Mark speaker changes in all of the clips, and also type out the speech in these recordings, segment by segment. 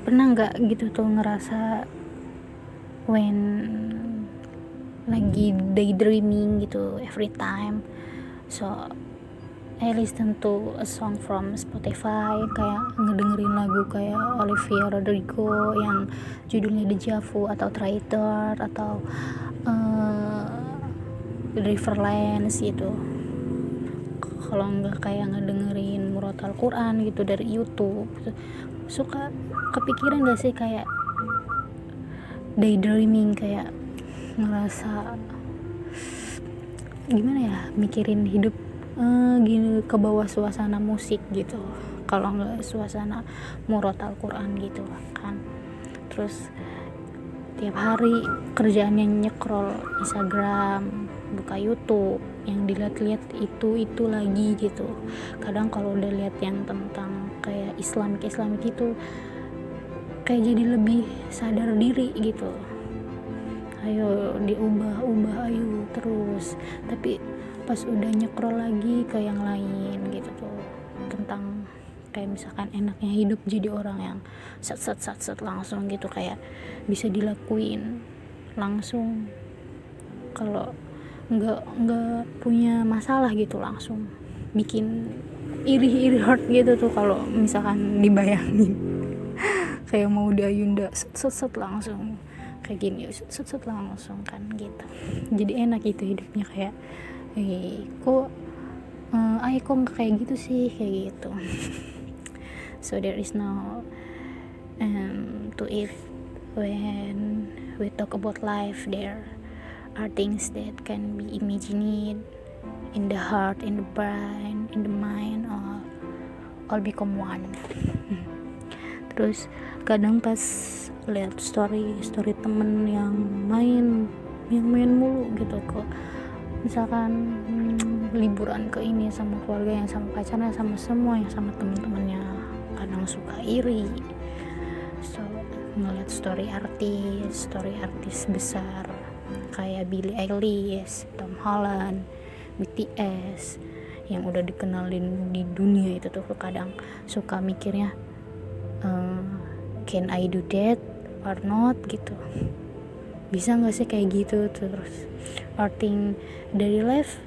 Speaker 1: Pernah nggak gitu tuh ngerasa when lagi daydreaming gitu every time, so I listen to a song from Spotify, kayak ngedengerin lagu kayak Olivia Rodrigo yang judulnya Deja Vu atau Traitor atau Riverlands gitu. Kalau nggak kayak ngedengerin murotal Quran gitu dari YouTube gitu. Suka kepikiran gak sih kayak daydreaming, kayak ngerasa gimana ya, mikirin hidup gini ke bawah suasana musik gitu, kalau nggak suasana murotal Quran gitu kan. Terus tiap hari kerjaannya nyekrol Instagram, buka YouTube, yang dilihat-lihat itu lagi gitu. Kadang kalau udah lihat yang tentang kayak Islamik gitu, kayak jadi lebih sadar diri gitu, ayo diubah ayo terus. Tapi pas udah nyekrol lagi ke yang lain gitu tuh, tentang kayak misalkan enaknya hidup jadi orang yang sat langsung gitu, kayak bisa dilakuin langsung, kalau nggak punya masalah gitu langsung bikin iri heart gitu tuh kalau misalkan dibayangin. Kayak mau Ayunda set langsung kayak gini, set langsung kan gitu. Jadi enak gitu hidupnya, kayak kok nggak kayak gitu sih, kayak gitu. So there is no to it. When we talk about life, there are things that can be imagined in the heart, in the brain, in the mind, or all become one. Terus kadang pas lihat story temen yang main mulu gitu, kok misalkan liburan ke ini sama keluarga, yang sama pacarnya, sama semua, yang sama temen-temennya, kadang suka iri. So ngeliat story artis besar kayak Billie Eilish, Tom Holland, BTS yang udah dikenalin di dunia itu tuh, kadang suka mikirnya can I do that or not gitu, bisa nggak sih kayak gitu. Terus or think daily life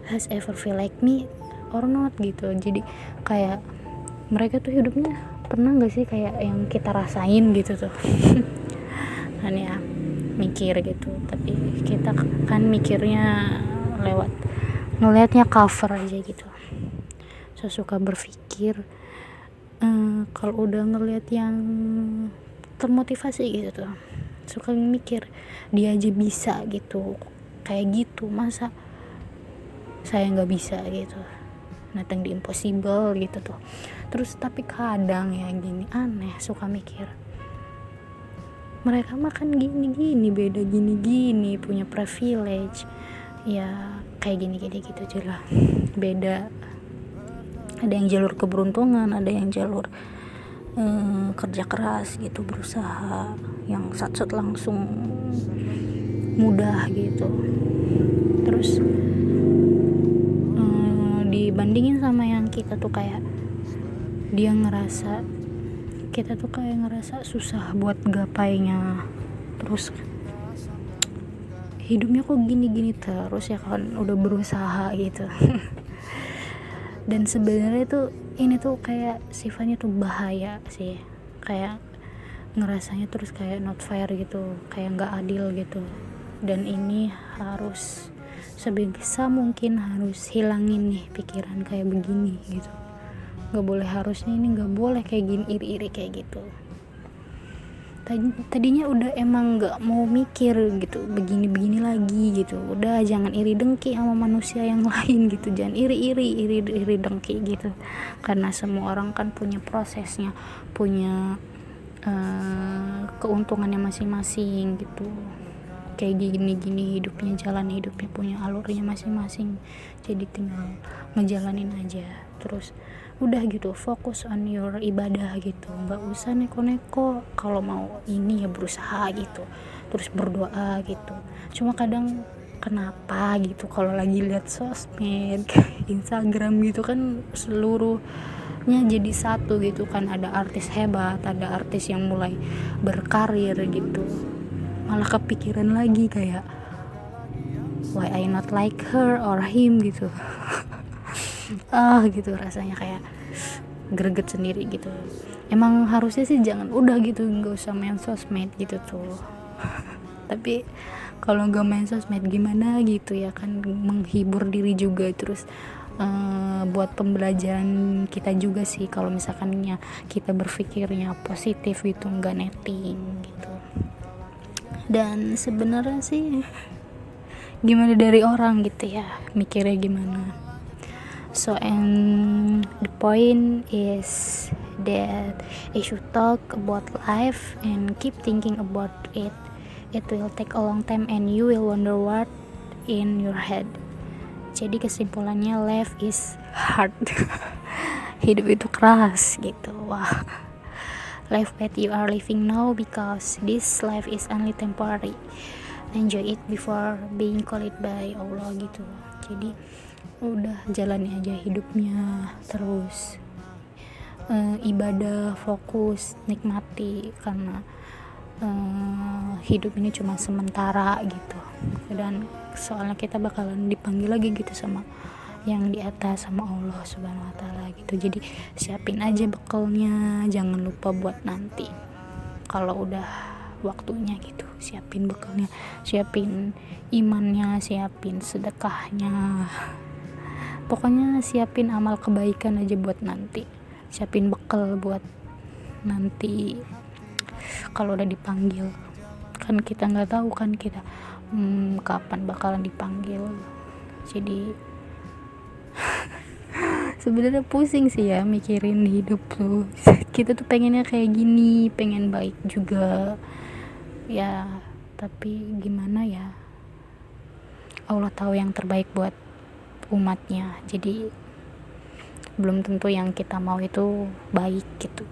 Speaker 1: has ever feel like me or not gitu. Jadi kayak mereka tuh hidupnya pernah nggak sih kayak yang kita rasain gitu tuh. Kan ya mikir gitu, tapi kita kan mikirnya lewat ngelihatnya cover aja gitu. So suka berpikir kalau udah ngelihat yang termotivasi gitu tuh, suka mikir dia aja bisa gitu, kayak gitu, masa saya nggak bisa gitu, nothing the impossible gitu tuh. Terus tapi kadang ya gini, aneh, suka mikir mereka makan gini beda gini punya privilege ya, kayak gini gitu aja lah, beda. Ada yang jalur keberuntungan, ada yang jalur kerja keras gitu, berusaha yang sat langsung mudah gitu. Terus dibandingin sama yang kita tuh kayak kita tuh kayak ngerasa susah buat gapainya, terus hidupnya kok gini terus ya kan, udah berusaha gitu. Dan sebenarnya tuh ini tuh kayak sifatnya tuh bahaya sih, kayak ngerasanya terus kayak not fair gitu, kayak nggak adil gitu. Dan ini harus sebisa mungkin harus hilangin nih pikiran kayak begini gitu, nggak boleh, harusnya ini nggak boleh kayak gini, iri kayak gitu. Tadinya udah emang nggak mau mikir gitu begini lagi gitu, udah jangan iri dengki sama manusia yang lain gitu, jangan iri dengki gitu, karena semua orang kan punya prosesnya, punya keuntungannya masing-masing gitu. Kayak gini hidupnya, jalan hidupnya punya alurnya masing-masing, jadi tinggal ngejalanin aja. Terus udah gitu, fokus on your ibadah gitu, nggak usah neko-neko. Kalau mau ini ya berusaha gitu, terus berdoa gitu. Cuma kadang kenapa gitu kalau lagi lihat sosmed Instagram gitu kan, seluruh jadi satu gitu kan. Ada artis hebat, ada artis yang mulai berkarir gitu, malah kepikiran lagi kayak why I not like her or him gitu. Gitu rasanya kayak greget sendiri gitu. Emang harusnya sih jangan, udah gitu, nggak usah main sosmed gitu tuh. Tapi kalau nggak main sosmed gimana gitu ya kan, menghibur diri juga, terus buat pembelajaran kita juga sih kalau misalkannya kita berpikirnya positif gitu, nggak netting gitu. Dan sebenarnya sih gimana dari orang gitu ya, mikirnya gimana. So and the point is that you should talk about life and keep thinking about it. It will take a long time and you will wonder what in your head. Jadi kesimpulannya, life is hard. Hidup itu keras gitu. Wah, life that you are living now, because this life is only temporary. Enjoy it before being called by Allah gitu. Jadi udah jalani aja hidupnya, terus ibadah, fokus, nikmati, karena hidup ini cuma sementara gitu. Dan soalnya kita bakalan dipanggil lagi gitu sama yang di atas, sama Allah Subhanahu wa taala gitu. Jadi siapin aja bekalnya, jangan lupa buat nanti kalau udah waktunya gitu. Siapin bekalnya, siapin imannya, siapin sedekahnya, pokoknya siapin amal kebaikan aja buat nanti. Siapin bekal buat nanti kalau udah dipanggil. Kan kita nggak tahu kan kita kapan bakalan dipanggil. Jadi sebenarnya pusing sih ya mikirin hidup tuh. Kita tuh pengennya kayak gini, pengen baik juga ya, tapi gimana ya, Allah tahu yang terbaik buat umatnya. Jadi belum tentu yang kita mau itu baik gitu.